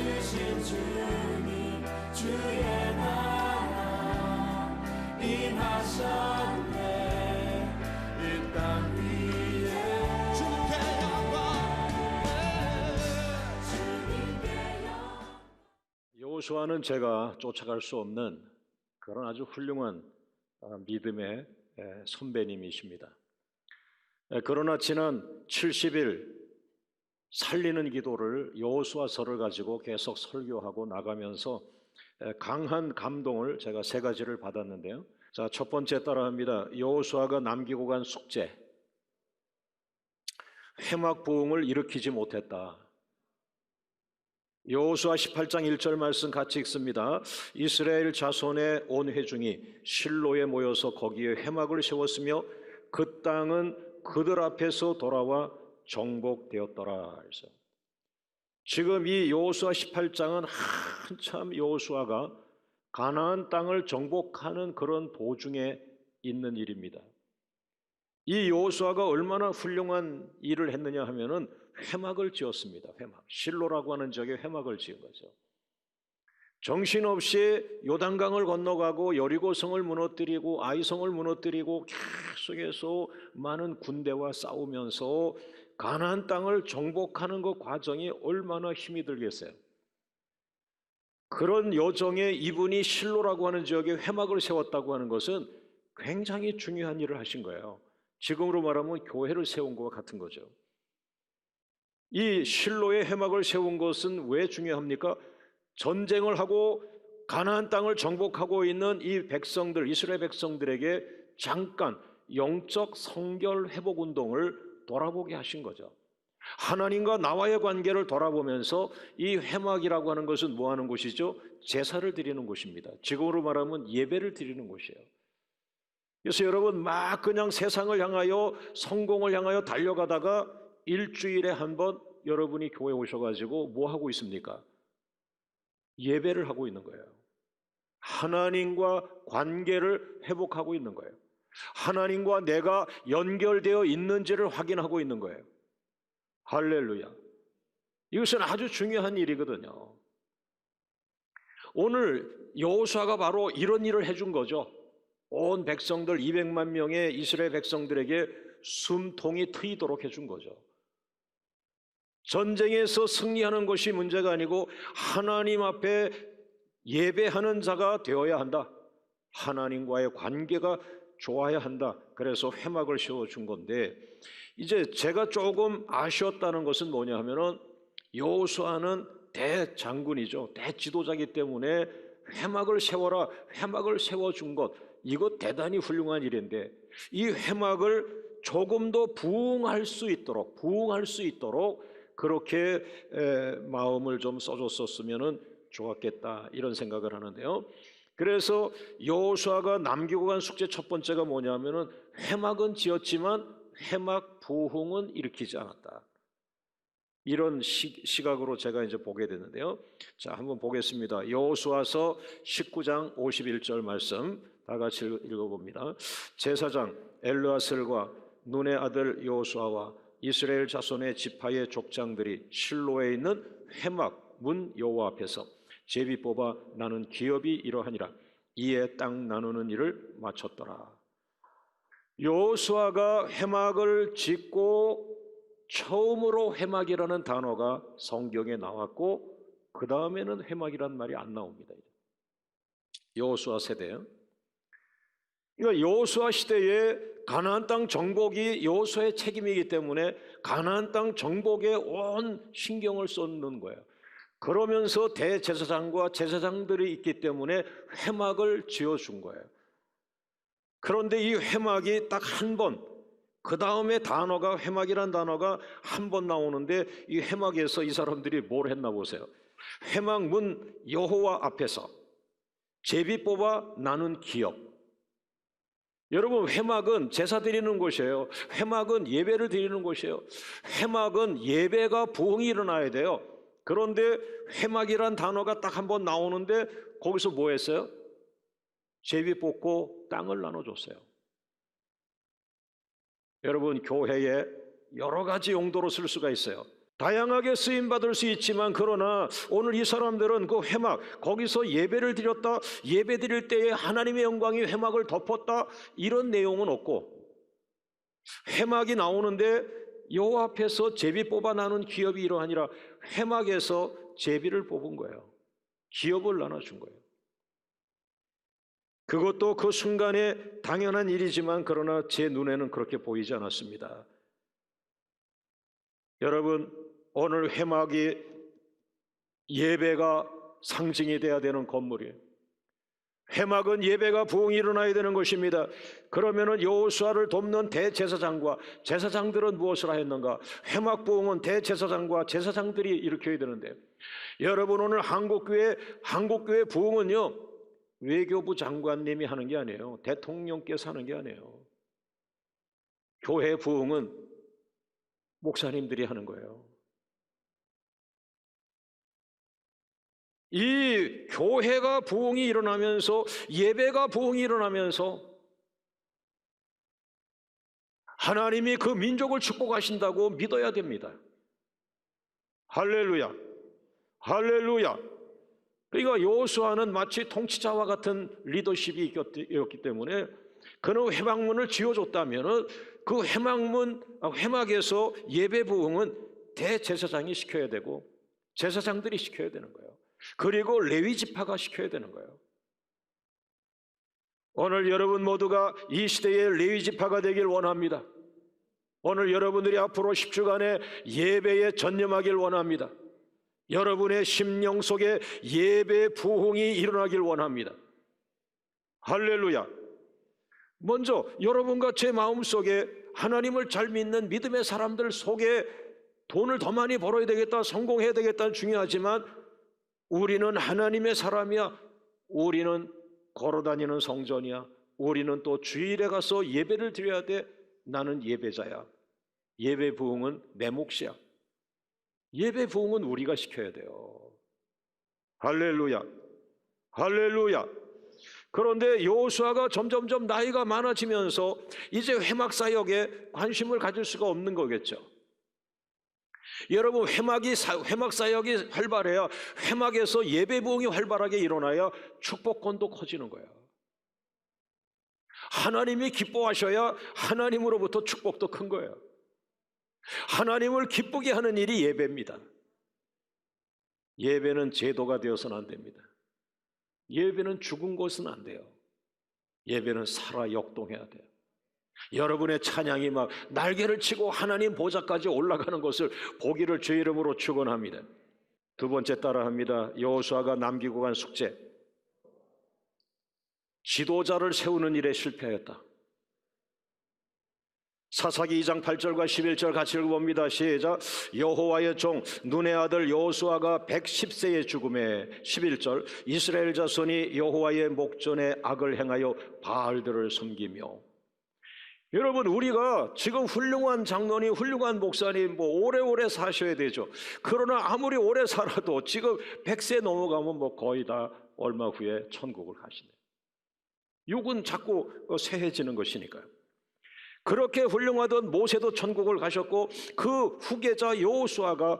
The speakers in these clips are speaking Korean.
주신 주님 주의 나라 임하셨네. 이 땅 위에 주님께 영광. 여호수아는 제가 쫓아갈 수 없는 그런 아주 훌륭한 믿음의 선배님이십니다. 그러나 지난 70일 살리는 기도를 여호수아서를 가지고 계속 설교하고 나가면서 강한 감동을 제가 세 가지를 받았는데요. 자, 첫 번째 따라합니다. 여호수아가 남기고 간 숙제, 회막 부흥을 일으키지 못했다. 여호수아 18장 1절 말씀 같이 읽습니다. 이스라엘 자손의 온 회중이 실로에 모여서 거기에 회막을 세웠으며 그 땅은 그들 앞에서 돌아와 정복되었더라. 그래서 지금 이 여호수아 18장은 한참 여호수아가 가나안 땅을 정복하는 그런 도중에 있는 일입니다. 이 여호수아가 얼마나 훌륭한 일을 했느냐 하면은 회막을 지었습니다. 회막. 실로라고 하는 지역에 회막을 지은 거죠. 정신없이 요단강을 건너가고 여리고성을 무너뜨리고 아이성을 무너뜨리고 계속해서 많은 군대와 싸우면서 가나안 땅을 정복하는 그 과정이 얼마나 힘이 들겠어요. 그런 여정에 이분이 실로라고 하는 지역에 회막을 세웠다고 하는 것은 굉장히 중요한 일을 하신 거예요. 지금으로 말하면 교회를 세운 것과 같은 거죠. 이 실로의 회막을 세운 것은 왜 중요합니까? 전쟁을 하고 가나안 땅을 정복하고 있는 이 백성들, 이스라엘 백성들에게 잠깐 영적 성결 회복 운동을 돌아보게 하신 거죠. 하나님과 나와의 관계를 돌아보면서 이 회막이라고 하는 것은 뭐 하는 곳이죠? 제사를 드리는 곳입니다. 지금으로 말하면 예배를 드리는 곳이에요. 그래서 여러분 막 그냥 세상을 향하여 성공을 향하여 달려가다가 일주일에 한 번 여러분이 교회 오셔가지고 뭐 하고 있습니까? 예배를 하고 있는 거예요. 하나님과 관계를 회복하고 있는 거예요. 하나님과 내가 연결되어 있는지를 확인하고 있는 거예요. 할렐루야. 이것은 아주 중요한 일이거든요. 오늘 여호수아가 바로 이런 일을 해준 거죠. 온 백성들 200만 명의 이스라엘 백성들에게 숨통이 트이도록 해준 거죠. 전쟁에서 승리하는 것이 문제가 아니고 하나님 앞에 예배하는 자가 되어야 한다. 하나님과의 관계가 좋아야 한다. 그래서 회막을 세워준 건데, 이제 제가 조금 아쉬웠다는 것은 뭐냐 하면은 여호수아는 대장군이죠. 대지도자이기 때문에 회막을 세워라, 회막을 세워준 것, 이거 대단히 훌륭한 일인데 이 회막을 조금 더 부흥할 수 있도록 그렇게 마음을 좀 써줬었으면 좋았겠다, 이런 생각을 하는데요. 그래서 여호수아가 남기고 간 숙제 첫 번째가 뭐냐면은 회막은 지었지만 회막 부흥은 일으키지 않았다. 이런 시각으로 제가 이제 보게 되는데요. 자, 한번 보겠습니다. 여호수아서 19장 51절 말씀 다 같이 읽어봅니다. 제사장 엘르아슬과 눈의 아들 여호수아와 이스라엘 자손의 지파의 족장들이 실로에 있는 회막 문 여호와 앞에서 제비 뽑아 나눈 기업이 이러하니라. 이에 땅 나누는 일을 마쳤더라. 여호수아가 회막을 짓고 처음으로 회막이라는 단어가 성경에 나왔고 그 다음에는 회막이라는 말이 안 나옵니다. 여호수아 세대요. 그러니까 여호수아 시대에 가나안 땅 정복이 여호수아의 책임이기 때문에 가나안 땅 정복에 온 신경을 쏟는 거예요. 그러면서 대제사장과 제사장들이 있기 때문에 회막을 지어준 거예요. 그런데 이 회막이 딱 한 번, 그 다음에 단어가 회막이란 단어가 한 번 나오는데 이 회막에서 이 사람들이 뭘 했나 보세요. 회막 문 여호와 앞에서 제비 뽑아 나눈 기업. 여러분, 회막은 제사 드리는 곳이에요. 회막은 예배를 드리는 곳이에요. 회막은 예배가 부흥이 일어나야 돼요. 그런데 회막이란 단어가 딱 한 번 나오는데 거기서 뭐 했어요? 제비 뽑고 땅을 나눠줬어요. 여러분, 교회에 여러 가지 용도로 쓸 수가 있어요. 다양하게 쓰임 받을 수 있지만, 그러나 오늘 이 사람들은 그 회막, 거기서 예배를 드렸다, 예배 드릴 때에 하나님의 영광이 회막을 덮었다, 이런 내용은 없고, 회막이 나오는데 여호와 앞에서 제비 뽑아 나눈 기업이 아니라 회막에서 제비를 뽑은 거예요. 기업을 나눠준 거예요. 그것도 그 순간에 당연한 일이지만, 그러나 제 눈에는 그렇게 보이지 않았습니다. 여러분, 오늘 회막이 예배가 상징이 돼야 되는 건물이에요. 회막은 예배가 부흥이 일어나야 되는 것입니다. 그러면은 여호수아를 돕는 대제사장과 제사장들은 무엇을 하였는가? 회막 부흥은 대제사장과 제사장들이 일으켜야 되는데, 여러분, 오늘 한국교회 부흥은요, 외교부 장관님이 하는 게 아니에요. 대통령께서 하는 게 아니에요. 교회 부흥은 목사님들이 하는 거예요. 이 교회가 부흥이 일어나면서, 예배가 부흥이 일어나면서 하나님이 그 민족을 축복하신다고 믿어야 됩니다. 할렐루야, 할렐루야. 그러니까 여호수아는 마치 통치자와 같은 리더십이 있었기 때문에, 그는 회막문을 지어줬다면 그 회막에서 예배 부흥은 대제사장이 시켜야 되고 제사장들이 시켜야 되는 거예요. 그리고 레위 지파가 시켜야 되는 거예요. 오늘 여러분 모두가 이 시대의 레위 지파가 되길 원합니다. 오늘 여러분들이 앞으로 10주간의 예배에 전념하길 원합니다. 여러분의 심령 속에 예배 부흥이 일어나길 원합니다. 할렐루야. 먼저 여러분과 제 마음속에 하나님을 잘 믿는 믿음의 사람들 속에 돈을 더 많이 벌어야 되겠다, 성공해야 되겠다는 중요하지만, 우리는 하나님의 사람이야. 우리는 걸어다니는 성전이야. 우리는 또 주일에 가서 예배를 드려야 돼. 나는 예배자야. 예배 부흥은 내 몫이야. 예배 부흥은 우리가 시켜야 돼요. 할렐루야, 할렐루야. 그런데 여호수아가 점점점 나이가 많아지면서 이제 회막 사역에 관심을 가질 수가 없는 거겠죠. 여러분, 회막 사역이 활발해야, 회막에서 예배 부흥이 활발하게 일어나야 축복권도 커지는 거야. 하나님이 기뻐하셔야 하나님으로부터 축복도 큰 거예요. 하나님을 기쁘게 하는 일이 예배입니다. 예배는 제도가 되어서는 안 됩니다. 예배는 죽은 것은 안 돼요. 예배는 살아 역동해야 돼요. 여러분의 찬양이 막 날개를 치고 하나님 보좌까지 올라가는 것을 보기를 주의 이름으로 축원합니다. 두 번째 따라합니다. 여호수아가 남기고 간 숙제, 지도자를 세우는 일에 실패하였다. 사사기 2장 8절과 11절 같이 읽어봅니다. 시작. 여호와의 종 눈의 아들 여호수아가 110세의 죽음에, 11절, 이스라엘 자손이 여호와의 목전에 악을 행하여 바알들을 섬기며. 여러분, 우리가 지금 훌륭한 장로님, 훌륭한 목사님 오래오래 사셔야 되죠. 그러나 아무리 오래 살아도 지금 100세 넘어가면 거의 다 얼마 후에 천국을 가시네요. 육은 자꾸 쇠해지는 것이니까요. 그렇게 훌륭하던 모세도 천국을 가셨고, 그 후계자 여호수아가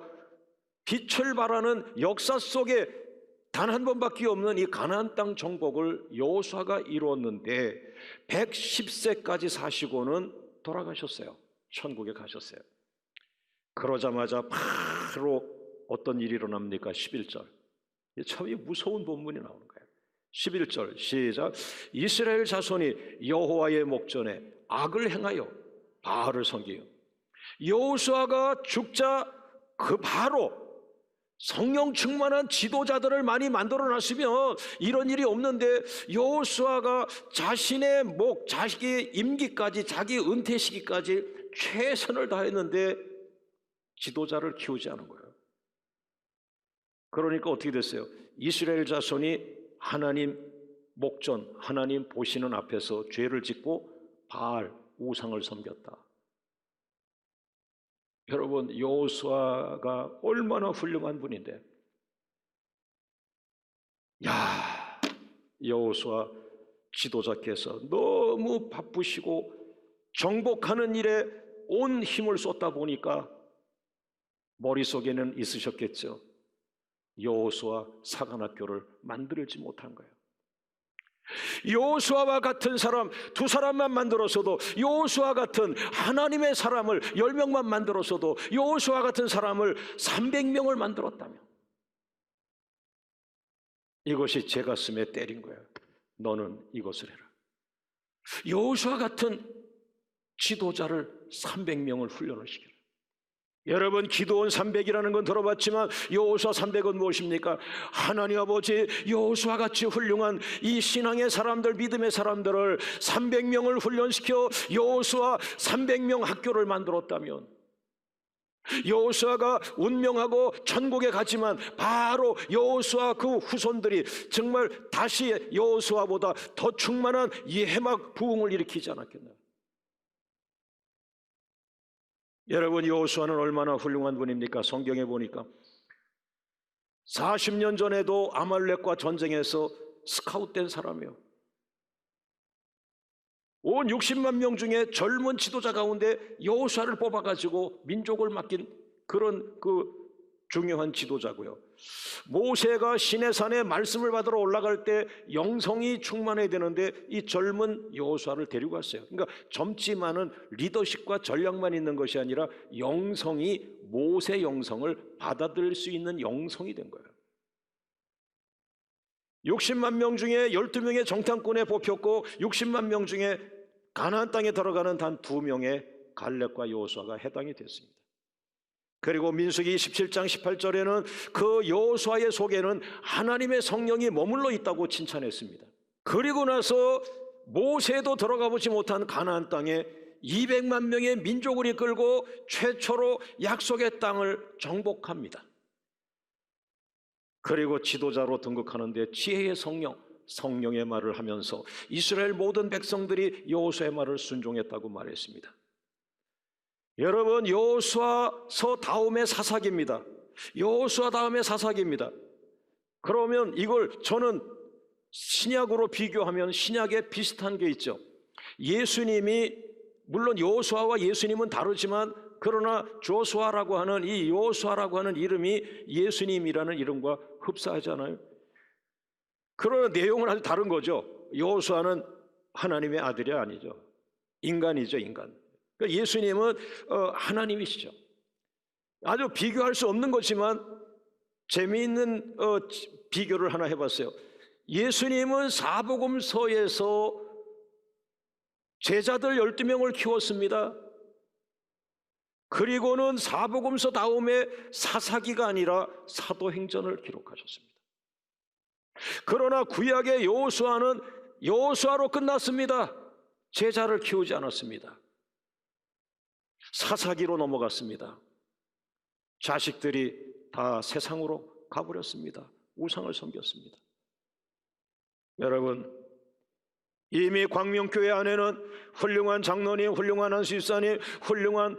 빛을 발하는 역사 속에 단 한 번밖에 없는 이 가나안 땅 정복을 여호수아가 이루었는데 110세까지 사시고는 돌아가셨어요. 천국에 가셨어요. 그러자마자 바로 어떤 일이 일어납니까? 11절. 참 무서운 본문이 나오는 거예요. 11절 시작. 이스라엘 자손이 여호와의 목전에 악을 행하여 바알을 섬기요. 여호수아가 죽자 그 바로 성령 충만한 지도자들을 많이 만들어 놨으면 이런 일이 없는데, 여호수아가 자신의 자기 임기까지, 자기 은퇴 시기까지 최선을 다했는데 지도자를 키우지 않은 거예요. 그러니까 어떻게 됐어요? 이스라엘 자손이 하나님 목전, 하나님 보시는 앞에서 죄를 짓고 바알 우상을 섬겼다. 여러분, 여호수아가 얼마나 훌륭한 분인데, 여호수아 지도자께서 너무 바쁘시고 정복하는 일에 온 힘을 쏟다 보니까 머릿속에는 있으셨겠죠. 여호수아 사관학교를 만들지 못한 거예요. 여호수아와 같은 사람 두 사람만 만들었어도, 여호수아 같은 하나님의 사람을 10명만 만들었어도, 여호수아 같은 사람을 300명을 만들었다면, 이것이 제 가슴에 때린 거예요. 너는 이것을 해라. 여호수아 같은 지도자를 300명을 훈련을 시켜라. 여러분, 기도원 300이라는 건 들어봤지만 여호수아 300은 무엇입니까? 하나님 아버지, 여호수아 같이 훌륭한 이 신앙의 사람들, 믿음의 사람들을 300명을 훈련시켜 여호수아 300명 학교를 만들었다면, 여호수아가 운명하고 천국에 갔지만 바로 여호수아 그 후손들이 정말 다시 여호수아보다 더 충만한 이 해막 부흥을 일으키지 않았겠나요? 여러분, 여호수아는 얼마나 훌륭한 분입니까? 성경에 보니까 40년 전에도 아말렉과 전쟁에서 스카웃된 사람이에요. 온 60만 명 중에 젊은 지도자 가운데 여호수아를 뽑아가지고 민족을 맡긴 그런 중요한 지도자고요. 모세가 시내산에 말씀을 받으러 올라갈 때 영성이 충만해야 되는데 이 젊은 여호수아를 데리고 갔어요. 그러니까 젊지만은 리더십과 전략만 있는 것이 아니라 영성이, 모세 영성을 받아들일 수 있는 영성이 된 거예요. 60만 명 중에 12명의 정탐꾼에 뽑혔고 60만 명 중에 가나안 땅에 들어가는 단 2명의 갈렙과 여호수아가 해당이 됐습니다. 그리고 민수기 27장 18절에는 그 여호수아의 속에는 하나님의 성령이 머물러 있다고 칭찬했습니다. 그리고 나서 모세도 들어가 보지 못한 가나안 땅에 200만 명의 민족을 이끌고 최초로 약속의 땅을 정복합니다. 그리고 지도자로 등극하는데 지혜의 성령의 말을 하면서 이스라엘 모든 백성들이 여호수아의 말을 순종했다고 말했습니다. 여러분, 여호수아서 다음의 사사기입니다. 여호수아 다음의 사사기입니다. 그러면 이걸 저는 신약으로 비교하면 신약에 비슷한 게 있죠. 예수님이, 물론 여호수아와 예수님은 다르지만 그러나 조수아라고 하는 이 여호수아라고 하는 이름이 예수님이라는 이름과 흡사하잖아요. 그러나 내용은 아주 다른 거죠. 여호수아는 하나님의 아들이 아니죠. 인간이죠, 인간. 그러니까 예수님은 하나님이시죠. 아주 비교할 수 없는 거지만 재미있는 비교를 하나 해봤어요. 예수님은 사복음서에서 제자들 12명을 키웠습니다. 그리고는 사복음서 다음에 사사기가 아니라 사도행전을 기록하셨습니다. 그러나 구약의 여호수아는 여호수아로 끝났습니다. 제자를 키우지 않았습니다. 사사기로 넘어갔습니다. 자식들이 다 세상으로 가버렸습니다. 우상을 섬겼습니다. 여러분, 이미 광명교회 안에는 훌륭한 장로님, 훌륭한 한수집사님, 훌륭한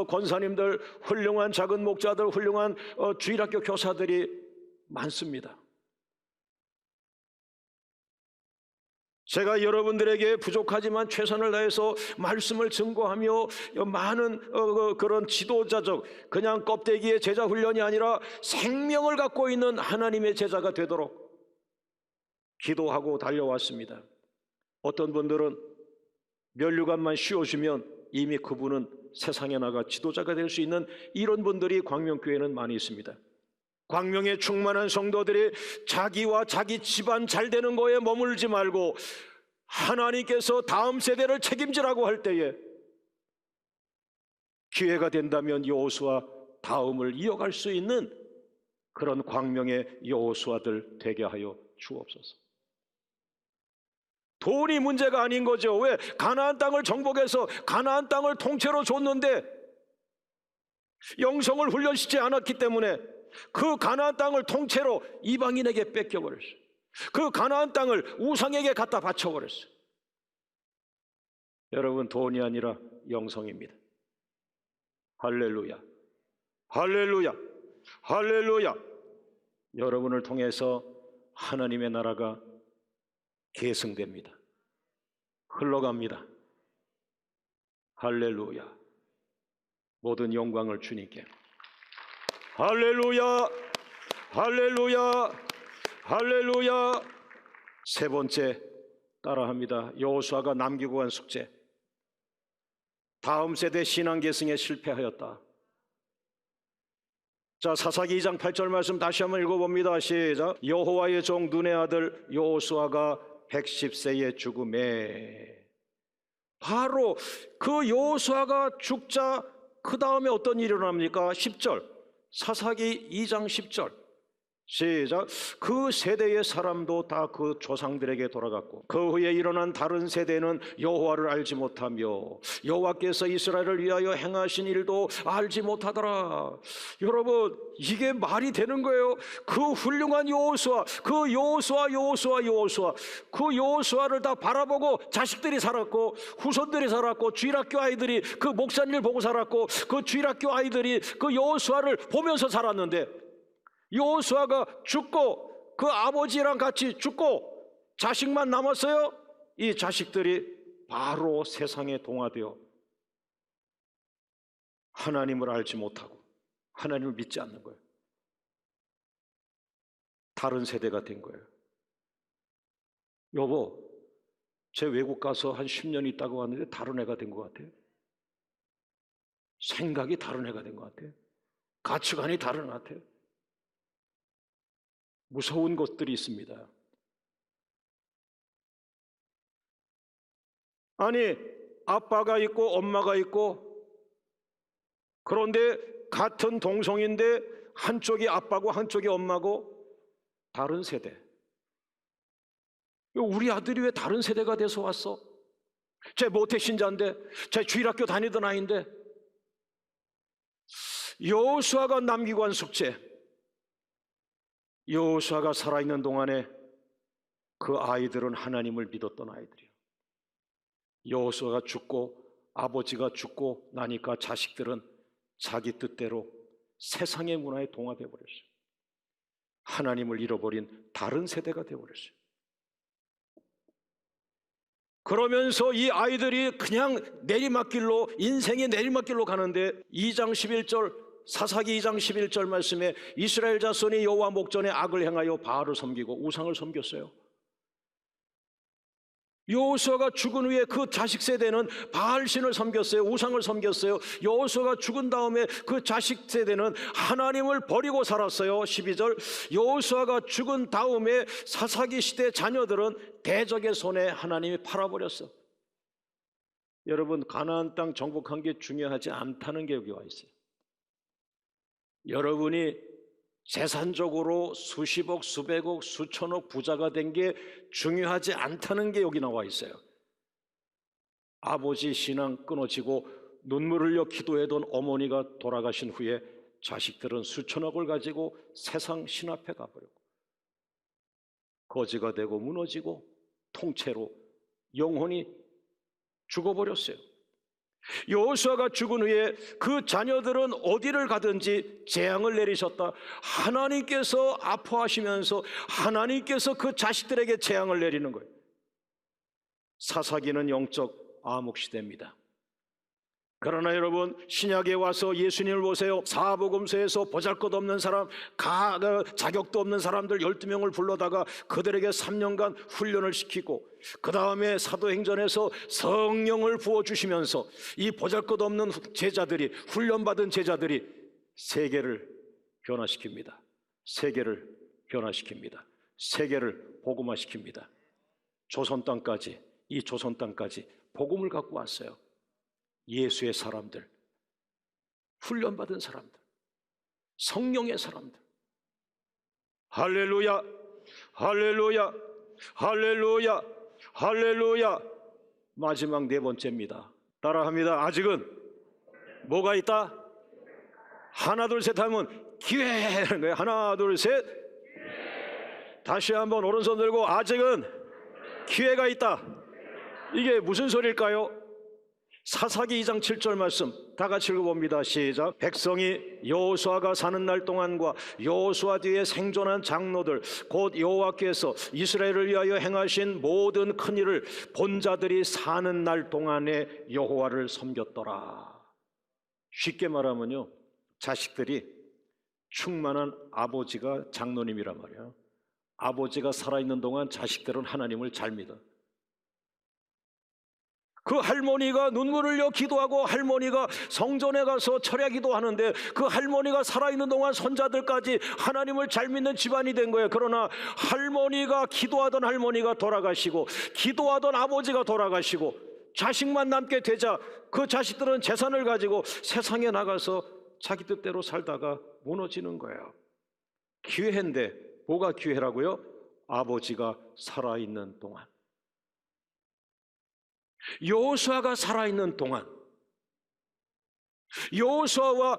권사님들, 훌륭한 작은 목자들, 훌륭한 주일학교 교사들이 많습니다. 제가 여러분들에게 부족하지만 최선을 다해서 말씀을 증거하며 많은 그런 지도자적, 그냥 껍데기의 제자 훈련이 아니라 생명을 갖고 있는 하나님의 제자가 되도록 기도하고 달려왔습니다. 어떤 분들은 면류관만 씌워주면 이미 그분은 세상에 나가 지도자가 될 수 있는 이런 분들이 광명교회에는 많이 있습니다. 광명에 충만한 성도들이 자기와 자기 집안 잘 되는 거에 머물지 말고 하나님께서 다음 세대를 책임지라고 할 때에 기회가 된다면 여호수아 다음을 이어갈 수 있는 그런 광명의 여호수아들 되게 하여 주옵소서. 돈이 문제가 아닌 거죠. 왜? 가나안 땅을 정복해서 가나안 땅을 통째로 줬는데 영성을 훈련시키지 않았기 때문에 그 가나안 땅을 통째로 이방인에게 뺏겨버렸어요. 그 가나안 땅을 우상에게 갖다 바쳐버렸어요. 여러분, 돈이 아니라 영성입니다. 할렐루야, 할렐루야, 할렐루야. 여러분을 통해서 하나님의 나라가 계승됩니다. 흘러갑니다. 할렐루야. 모든 영광을 주님께. 할렐루야, 할렐루야, 할렐루야. 세 번째 따라합니다. 여호수아가 남기고 간 숙제. 다음 세대 신앙 계승에 실패하였다. 자, 사사기 2장 8절 말씀 다시 한번 읽어봅니다. 시작. 여호와의 종 눈의 아들 여호수아가 110세에 죽음에. 바로 그 여호수아가 죽자 그 다음에 어떤 일이 일어납니까? 10절, 사사기 2장 10절. 시작. 그 세대의 사람도 다 그 조상들에게 돌아갔고 그 후에 일어난 다른 세대는 여호와를 알지 못하며 여호와께서 이스라엘을 위하여 행하신 일도 알지 못하더라. 여러분, 이게 말이 되는 거예요? 그 훌륭한 여호수아, 그 여호수아, 그 여호수아를 다 바라보고 자식들이 살았고 후손들이 살았고 주일학교 아이들이 그 목사님을 보고 살았고 그 주일학교 아이들이 그 여호수아를 보면서 살았는데 여호수아가 죽고 그 아버지랑 같이 죽고 자식만 남았어요. 이 자식들이 바로 세상에 동화되어 하나님을 알지 못하고 하나님을 믿지 않는 거예요. 다른 세대가 된 거예요. 여보, 제 외국 가서 한 10년 있다가 왔는데 다른 애가 된 것 같아요. 생각이 다른 애가 된 것 같아요. 가치관이 다른 것 같아요. 무서운 것들이 있습니다. 아니, 아빠가 있고 엄마가 있고 그런데 같은 동성인데 한쪽이 아빠고 한쪽이 엄마고 다른 세대. 우리 아들이 왜 다른 세대가 돼서 왔어? 쟤 모태 신자인데, 쟤 주일학교 다니던 아이인데. 여호수아가 남기고 간 숙제. 여호수아가 살아있는 동안에 그 아이들은 하나님을 믿었던 아이들이에요. 여호수아가 죽고 아버지가 죽고 나니까 자식들은 자기 뜻대로 세상의 문화에 동화되어 버렸어요. 하나님을 잃어버린 다른 세대가 되어버렸어요. 그러면서 이 아이들이 그냥 내리막길로, 인생의 내리막길로 가는데 2장 11절, 사사기 2장 11절 말씀에 이스라엘 자손이 여호와 목전에 악을 행하여 바알을 섬기고 우상을 섬겼어요. 여호수아가 죽은 후에 그 자식 세대는 바알신을 섬겼어요. 우상을 섬겼어요. 여호수아가 죽은 다음에 그 자식 세대는 하나님을 버리고 살았어요. 12절, 여호수아가 죽은 다음에 사사기 시대 자녀들은 대적의 손에 하나님이 팔아버렸어. 여러분, 가나안 땅 정복한 게 중요하지 않다는 게 여기 와 있어요. 여러분이 재산적으로 수십억, 수백억, 수천억 부자가 된 게 중요하지 않다는 게 여기 나와 있어요. 아버지 신앙 끊어지고 눈물 흘려 기도해던 어머니가 돌아가신 후에 자식들은 수천억을 가지고 세상 신 앞에 가버렸고 거지가 되고 무너지고 통째로 영혼이 죽어버렸어요. 여호수아가 죽은 후에 그 자녀들은 어디를 가든지 재앙을 내리셨다. 하나님께서 아파하시면서 하나님께서 그 자식들에게 재앙을 내리는 거예요. 사사기는 영적 암흑시대입니다. 그러나 여러분, 신약에 와서 예수님을 보세요. 사복음서에서 보잘것없는 사람, 자격도 없는 사람들 12명을 불러다가 그들에게 3년간 훈련을 시키고 그 다음에 사도행전에서 성령을 부어주시면서 이 보잘것없는 제자들이, 훈련받은 제자들이 세계를 변화시킵니다. 세계를 변화시킵니다. 세계를 복음화시킵니다. 조선 땅까지, 이 조선 땅까지 복음을 갖고 왔어요. 예수의 사람들, 훈련받은 사람들, 성령의 사람들. 할렐루야, 할렐루야, 할렐루야, 할렐루야. 마지막 네 번째입니다. 따라합니다. 아직은 뭐가 있다? 하나 둘 셋 하면 기회라는 거예요. 하나 둘 셋. 다시 한번 오른손 들고 아직은 기회가 있다. 이게 무슨 소리일까요? 사사기 2장 7절 말씀 다 같이 읽어봅니다. 시작. 백성이 여호수아가 사는 날 동안과 여호수아 뒤에 생존한 장로들 곧 여호와께서 이스라엘을 위하여 행하신 모든 큰 일을 본 자들이 사는 날 동안에 여호와를 섬겼더라. 쉽게 말하면요, 자식들이 충만한 아버지가 장로님이란 말이야. 아버지가 살아있는 동안 자식들은 하나님을 잘 믿어. 그 할머니가 눈물을 흘려 기도하고 할머니가 성전에 가서 철야 기도하는데 그 할머니가 살아있는 동안 손자들까지 하나님을 잘 믿는 집안이 된 거예요. 그러나 할머니가 기도하던 할머니가 돌아가시고 기도하던 아버지가 돌아가시고 자식만 남게 되자 그 자식들은 재산을 가지고 세상에 나가서 자기 뜻대로 살다가 무너지는 거예요. 기회인데 뭐가 기회라고요? 아버지가 살아있는 동안, 여호수아가 살아있는 동안, 여호수아와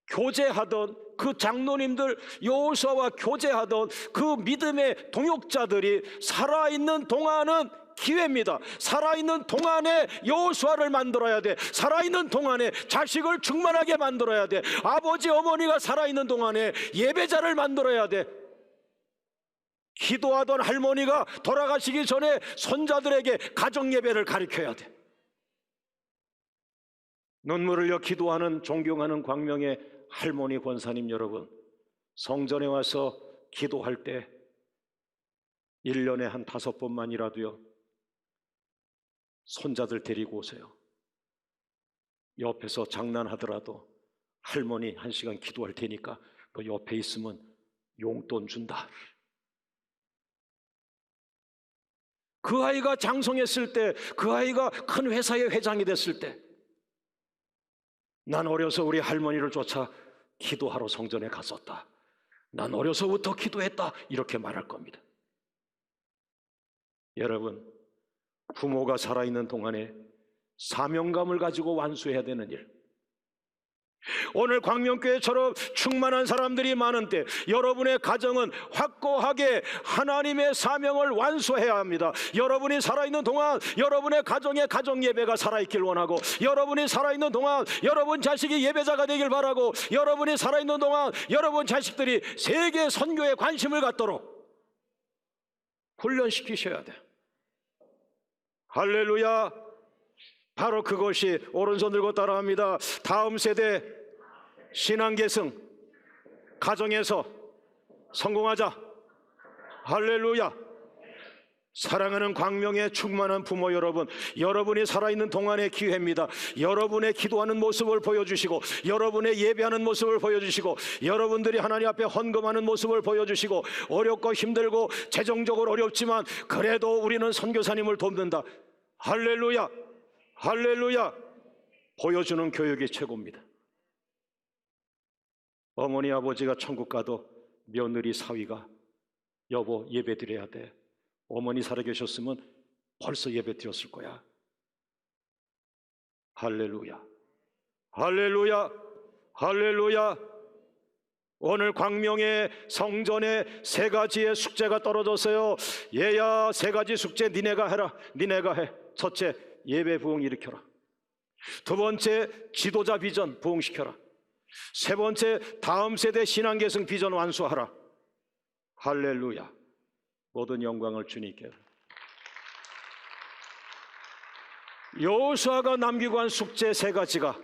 교제하던 그 장로님들, 여호수아와 교제하던 그 믿음의 동역자들이 살아있는 동안은 기회입니다. 살아있는 동안에 여호수아를 만들어야 돼. 살아있는 동안에 자식을 충만하게 만들어야 돼. 아버지 어머니가 살아있는 동안에 예배자를 만들어야 돼. 기도하던 할머니가 돌아가시기 전에 손자들에게 가정 예배를 가르쳐야 돼. 눈물을 흘려 기도하는 존경하는 광명의 할머니 권사님 여러분, 성전에 와서 기도할 때 1년에 한 5번만이라도요 손자들 데리고 오세요. 옆에서 장난하더라도 할머니 1시간 기도할 테니까 너 옆에 있으면 용돈 준다. 그 아이가 장성했을 때, 그 아이가 큰 회사의 회장이 됐을 때, 난 어려서 우리 할머니를 쫓아 기도하러 성전에 갔었다. 난 어려서부터 기도했다. 이렇게 말할 겁니다. 여러분, 부모가 살아있는 동안에 사명감을 가지고 완수해야 되는 일, 오늘 광명교회처럼 충만한 사람들이 많은 때 여러분의 가정은 확고하게 하나님의 사명을 완수해야 합니다. 여러분이 살아있는 동안 여러분의 가정의 가정 예배가 살아있길 원하고, 여러분이 살아있는 동안 여러분 자식이 예배자가 되길 바라고, 여러분이 살아있는 동안 여러분 자식들이 세계 선교에 관심을 갖도록 훈련시키셔야 돼. 할렐루야. 바로 그것이, 오른손 들고 따라합니다. 다음 세대 신앙 계승, 가정에서 성공하자. 할렐루야. 사랑하는 광명의 충만한 부모 여러분, 여러분이 살아있는 동안의 기회입니다. 여러분의 기도하는 모습을 보여주시고, 여러분의 예배하는 모습을 보여주시고, 여러분들이 하나님 앞에 헌금하는 모습을 보여주시고, 어렵고 힘들고 재정적으로 어렵지만 그래도 우리는 선교사님을 돕는다. 할렐루야. 할렐루야. 보여주는 교육이 최고입니다. 어머니 아버지가 천국 가도 며느리 사위가 여보 예배 드려야 돼. 어머니 살아계셨으면 벌써 예배 드렸을 거야. 할렐루야. 할렐루야. 할렐루야. 오늘 광명의 성전에 3가지의 숙제가 떨어졌어요. 얘야, 3가지 숙제 니네가 해라. 니네가 해. 첫째, 예배 부흥 일으켜라. 2번째, 지도자 비전 부흥시켜라. 3번째, 다음 세대 신앙 계승 비전 완수하라. 할렐루야. 모든 영광을 주님께. 여호수아가 남기고 한 숙제 3가지가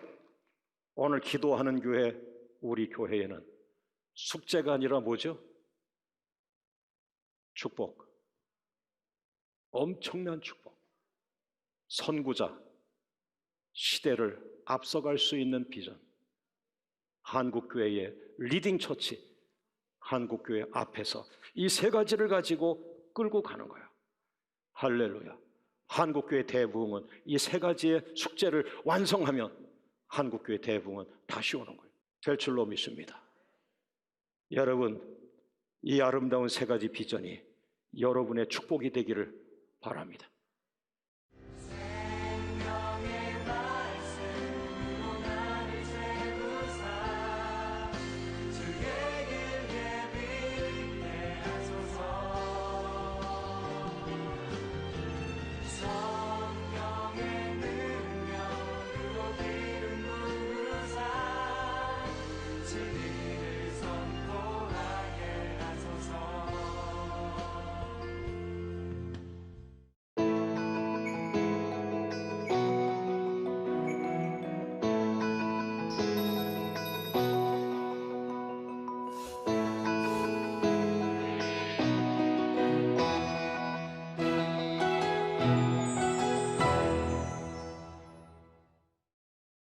오늘 기도하는 교회, 우리 교회에는 숙제가 아니라 뭐죠? 축복. 엄청난 축복. 선구자, 시대를 앞서갈 수 있는 비전. 한국교회의 리딩 처치, 한국교회 앞에서 이 3가지를 가지고 끌고 가는 거야. 할렐루야. 한국교회 대부흥은 이 3가지의 숙제를 완성하면 한국교회 대부흥은 다시 오는 거예요. 될 줄로 믿습니다. 여러분, 이 아름다운 3가지 비전이 여러분의 축복이 되기를 바랍니다.